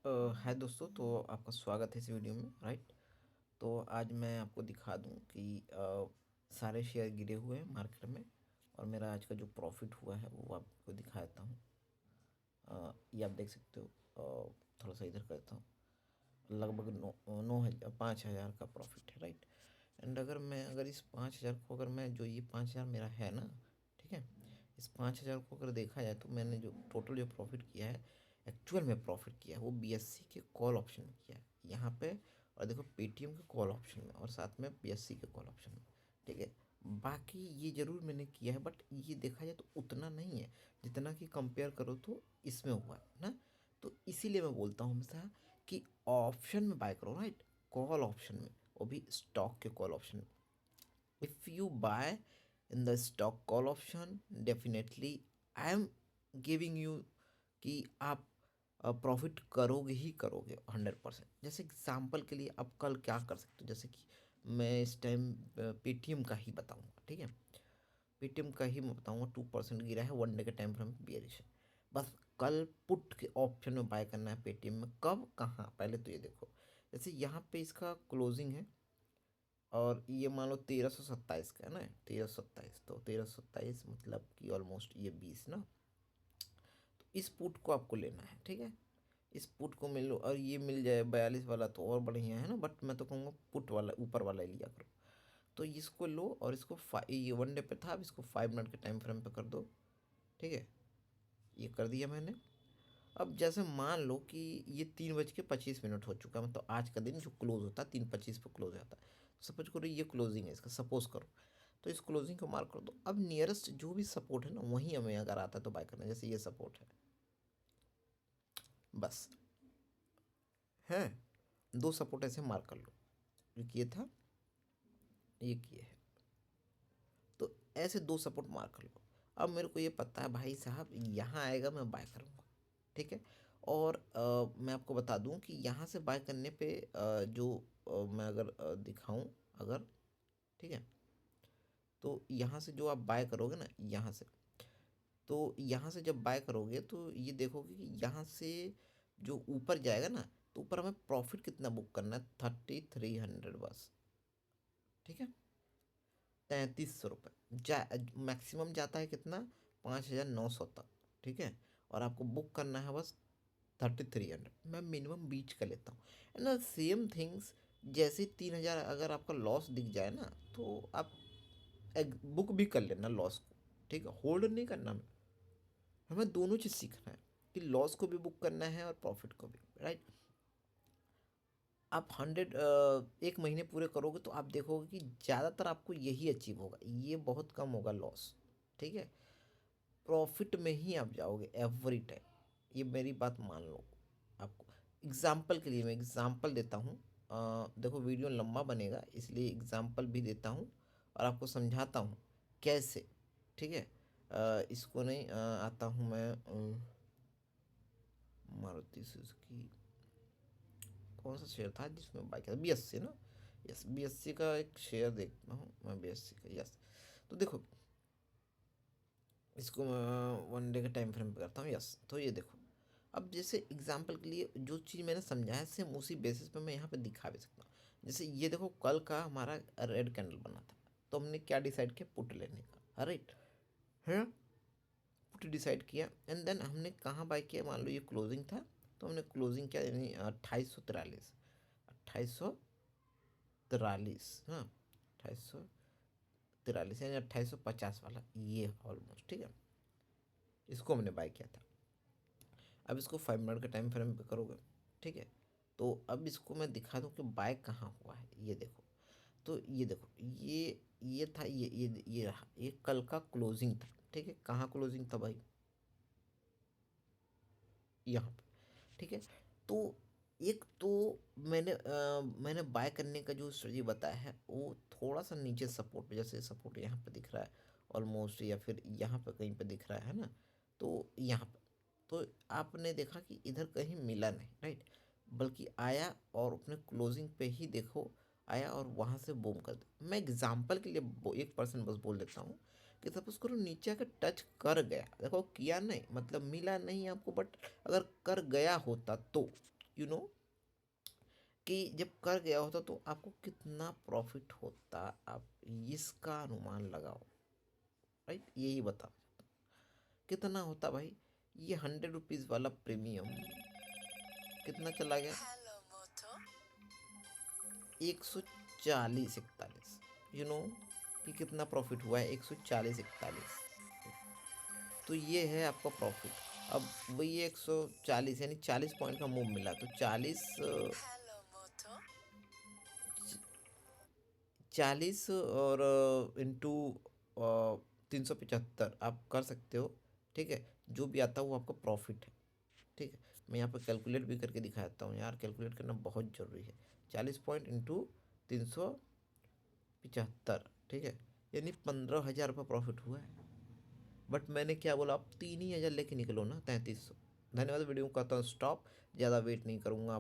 हाय दोस्तों, तो आपका स्वागत है इस वीडियो में। राइट। तो आज मैं आपको दिखा दूं कि सारे शेयर गिरे हुए हैं मार्केट में और मेरा आज का जो प्रॉफिट हुआ है वो आपको दिखा देता हूँ। ये आप देख सकते हो। थोड़ा सा इधर करता हूँ। लगभग 5,000 का प्रॉफिट है। राइट। एंड अगर इस 5,000 को, अगर मैं जो ये 5,000 मेरा है ना, ठीक है, इस 5,000 को अगर देखा जाए तो मैंने जो टोटल जो प्रॉफिट किया है, एक्चुअल में प्रॉफिट किया है वो बीएससी के कॉल ऑप्शन में किया है यहाँ पे। और देखो पेटीएम के कॉल ऑप्शन में और साथ में बीएससी के कॉल ऑप्शन में। ठीक है। बाकी ये ज़रूर मैंने किया है, बट ये देखा जाए तो उतना नहीं है जितना कि कंपेयर करो तो इसमें हुआ है ना। तो इसीलिए मैं बोलता हूँ हमेशा कि ऑप्शन में बाय करो। राइट। कॉल ऑप्शन में, वो भी स्टॉक के कॉल ऑप्शन में। If you buy in the stock call option, definitely I am giving you कि आप प्रॉफिट करोगे ही करोगे 100%। जैसे एग्जांपल के लिए आप कल क्या कर सकते हो, जैसे कि मैं इस टाइम पेटीएम का ही बताऊंगा। ठीक है। पेटीएम का ही मैं बताऊंगा। 2% गिरा है, 1 डे के टाइम फ्रेम बियरिश है। बस कल पुट के ऑप्शन में बाय करना है पेटीएम में। कब, कहाँ, पहले तो ये देखो। जैसे यहाँ पे इसका क्लोजिंग है और ये मान लो 1327 का है ना, 1327, तो 1327 मतलब कि ऑलमोस्ट ये 20 ना। तो इस पुट को आपको लेना है। ठीक है। इस पुट को मिल लो और ये मिल जाए 42 वाला तो और बढ़िया है ना, बट मैं तो कहूँगा पुट वाला ऊपर वाला ही लिया करो। तो इसको लो और इसको ये 1 डे पे था, अब इसको 5 मिनट के टाइम फ्रेम पे कर दो। ठीक है। ये कर दिया मैंने। अब जैसे मान लो कि ये 3:25 हो चुका है, मतलब आज का दिन जो क्लोज होता है 3:25 पे क्लोज होता है। सपोज करो ये क्लोजिंग है इसका, सपोज करो। तो इस क्लोजिंग को मार्क कर दो। अब नियरेस्ट जो भी सपोर्ट है ना वहीं हमें अगर आता है तो बाय करना है। जैसे ये सपोर्ट है, बस है। दो सपोर्ट ऐसे मार्क कर लो। जो किए था ये किए है, तो ऐसे दो सपोर्ट मार्क कर लो। अब मेरे को ये पता है भाई साहब यहाँ आएगा मैं बाय करूँगा। ठीक है। और मैं आपको बता दूं कि यहाँ से बाय करने पे जो मैं अगर दिखाऊं, अगर, ठीक है, तो यहाँ से जो आप बाय करोगे ना, यहाँ से, तो यहाँ से जब बाय करोगे तो ये देखोगे कि यहाँ से जो ऊपर जाएगा ना, तो ऊपर हमें प्रॉफिट कितना बुक करना है, 3,300 बस। ठीक है। 3,300 रुपये मैक्सिमम जाता है कितना, 5,900 तक। ठीक है। और आपको बुक करना है बस 3,300। मैं मिनिमम बीच का लेता हूँ। एंड सेम थिंग्स, जैसे 3,000 अगर आपका लॉस दिख जाए ना, तो आप बुक भी कर लेना लॉस को। ठीक है। होल्ड नहीं करना। हमें दोनों चीज़ सीखना है कि लॉस को भी बुक करना है और प्रॉफिट को भी। राइट। आप 1 महीने पूरे करोगे तो आप देखोगे कि ज़्यादातर आपको यही अचीव होगा, ये बहुत कम होगा लॉस। ठीक है। प्रॉफिट में ही आप जाओगे एवरी टाइम, ये मेरी बात मान लो। आपको एग्जाम्पल के लिए मैं एग्जाम्पल देता हूँ। देखो वीडियो लंबा बनेगा इसलिए एग्जाम्पल भी देता हूँ और आपको समझाता हूँ कैसे। ठीक है। इसको नहीं आता हूँ मैं। मारुति सुजुकी कौन सा शेयर था जिसमें बाइक है, बीएससी ना। यस, बीएससी का एक शेयर देखता हूँ मैं, बीएससी का। यस। तो देखो इसको मैं 1 डे के टाइम फ्रेम पे करता हूँ। यस। तो ये देखो, अब जैसे एग्जांपल के लिए जो चीज़ मैंने समझाया सेम उसी बेसिस पे मैं यहाँ पे दिखा भी सकता हूँ। जैसे ये देखो कल का हमारा रेड कैंडल बना था, तो हमने क्या डिसाइड किया, पुट लेने का। राइट है। पुट डिसाइड किया एंड देन हमने कहाँ बाय किया, मान लो ये क्लोजिंग था, तो हमने क्लोजिंग किया यानी 2843, 2843, हाँ, 2843 यानी 2850 वाला ये ऑलमोस्ट। ठीक है। इसको हमने बाय किया था। अब इसको 5 मिनट के टाइम फ्रेम पे करोगे। ठीक है। तो अब इसको मैं दिखा दूँ कि बाय कहाँ हुआ है, ये देखो। तो ये देखो, ये था, ये रहा, ये कल का क्लोजिंग था। ठीक है। कहाँ क्लोजिंग था भाई, यहाँ पे। ठीक है। तो एक तो मैंने बाय करने का जो स्ट्रेटजी बताया है वो थोड़ा सा नीचे सपोर्ट पे, जैसे सपोर्ट यहाँ पे दिख रहा है ऑलमोस्ट, या फिर यहाँ पे कहीं पे दिख रहा है ना, तो यहाँ पे तो आपने देखा कि इधर कहीं मिला नहीं। राइट। बल्कि आया और अपने क्लोजिंग पे ही देखो आया और वहाँ से बूम कर दे। मैं एग्जाम्पल के लिए 1% बस बोल देता हूँ कि सपोज करो नीचे आकर टच कर गया, देखो किया नहीं मतलब मिला नहीं आपको, बट अगर कर गया होता तो यू नो कि जब कर गया होता तो आपको कितना प्रॉफिट होता, आप इसका अनुमान लगाओ। राइट, यही बता कितना होता भाई। ये 100 रुपीज़ वाला प्रीमियम कितना चला गया, 140 41। कि कितना प्रॉफिट हुआ है, 140 41। तो ये है आपका प्रॉफिट। अब वही 140 यानी 40 पॉइंट का मूव मिला, तो 40 और इंटू 375 आप कर सकते हो। ठीक है, जो भी आता है वो आपका प्रॉफिट है। ठीक है, मैं यहाँ पर कैलकुलेट भी करके दिखाता हूँ यार, कैलकुलेट करना बहुत ज़रूरी है। 40 पॉइंट इंटू 375, ठीक है, यानी 15,000 रुपये प्रॉफिट हुआ है। बट मैंने क्या बोला, आप 3 ही हज़ार लेके निकलो ना, 3300। धन्यवाद, वीडियो को करता हूँ स्टॉप, ज़्यादा वेट नहीं करूँगा।